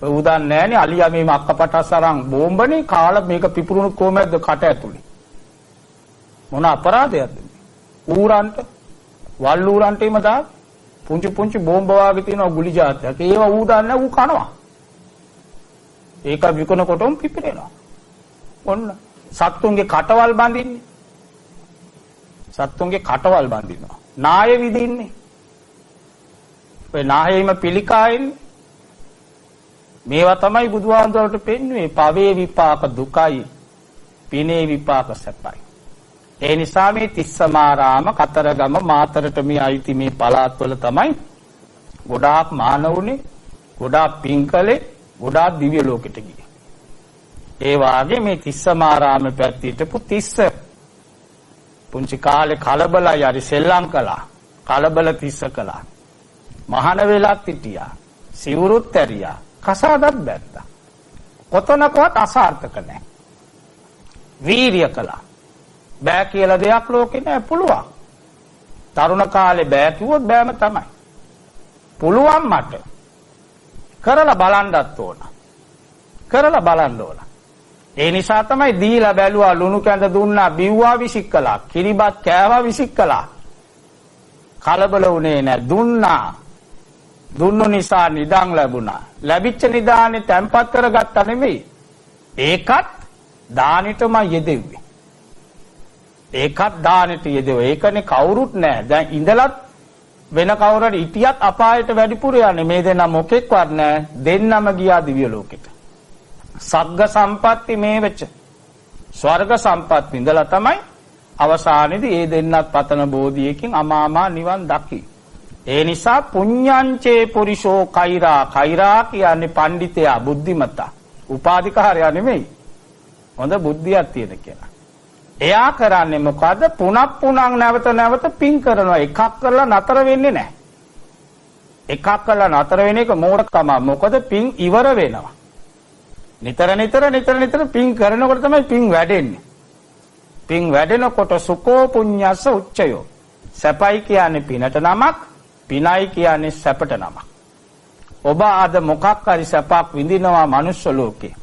ඔය උදන් නෑනේ අලියා මේ අක්ක පටස්ස අරන් බෝම්බනේ කාලා මේක පිපුරුණු කොහමද කට ඇතුලේ. මොන අපරාධයක්ද මේ? ඌරන්ට වල් ඌරන්ට එම දා පුංචි පුංචි බෝම්බ වාගේ තියෙන ගුලි જાතියක්. ඒවා ඌ දන්නේ ඌ කනවා. ඒක විකුණකොටම පිපිරෙනවා. ඔන්න සත්තුන්ගේ කටවල් බඳින්නේ. සත්තුන්ගේ කටවල් බඳිනවා. නාය විදින්නේ. ඔය නායෙම පිළිකායින්නේ. මේවා තමයි බුදුහාමුදුරුවෝ පෙන්වුවේ පවේ විපාක දුකයි පිනේ විපාක සැපයි. ඒ නිසා මේ තිස්සමාරාම කතරගම මාතරට මේ අයිති මේ පළාත්වල තමයි ගොඩාක් මානවුනේ ගොඩාක් පින්කලේ ගොඩාක් දිව්‍ය ලෝකෙට ගියේ. ඒ වාගේ මේ තිස්සමාරාම පැත්තට තිස්ස පුංචි කාලේ කලබලයි හරි සෙල්ලම් කළා. කලබල තිස්ස කළා. මහාන වෙලක් හිටියා. සිවුරුත් ඇරියා. කසාදත් බැත්තා. කොතනකවත් අසාර්ථක නැහැ. වීර්ය කළා. බෑ කියලා දෙයක් ලෝකේ නැහැ පුළුවන්. තරුණ කාලේ බෑ කිව්වොත් බෑම තමයි. පුළුවන් මට. කරලා බලන්නත් ඕන. කරලා බලන්න ඕන. ඒ නිසා තමයි දීලා බැලුවා ලුණු කැඳ දුන්නා බිව්වා විසිකලා කිරිබත් කෑවා විසිකලා. කලබල වුණේ නැහැ දුන්නා. දුන්නු නිසා නිදාන් ලැබුණා. ලැබිච්ච නිදානේ තැම්පත් කරගත්තා නෙමෙයි. ඒකත් දානෙටම යෙදෙව්වේ. ඒකත් දානෙට යෙදෙව්වා. ඒකනේ කවුරුත් නැහැ. දැන් ඉඳලත් වෙන කවුරුහරි හිටියත් අපායට වැඩිපුර යන්නේ. මේ දෙන්න මොකෙක්වත් නැහැ. දෙන්නම ගියා දිව්‍ය ලෝකෙට. සග්ග සම්පatti මේ වෙච්ච. ස්වර්ග සම්පatti ඉඳලා තමයි අවසානයේදී ඒ දෙන්නත් පතන බෝධියකින් අමාමා නිවන් දකි. ඒ නිසා පුඤ්ඤංචේ පුරිෂෝ කෛරා කෛරා කියන්නේ පඬිතයා බුද්ධිමතා උපාධිකාරයා නෙමෙයි හොඳ බුද්ධියක් තියෙන කෙනා. එයා කරන්නේ මොකද? පුනක් නැවත නැවත පින් කරනවා. එකක් කරලා නතර වෙන්නේ නැහැ. එකක් කරලා නතර වෙන එක මෝඩකම. මොකද පින් ඉවර වෙනවා. නිතර පින් කරනකොට තමයි පින් වැඩෙන්නේ. පින් වැඩෙනකොට සුකෝ පුඤ්ඤස්ස උච්චයෝ. සැපයි කියන්නේ පිනට නමක්. පිනයි කියන්නේ සැපට නමක්. ඔබ අද මොකක් හරි සැපක් විඳිනවා මනුෂ්‍ය ලෝකේ.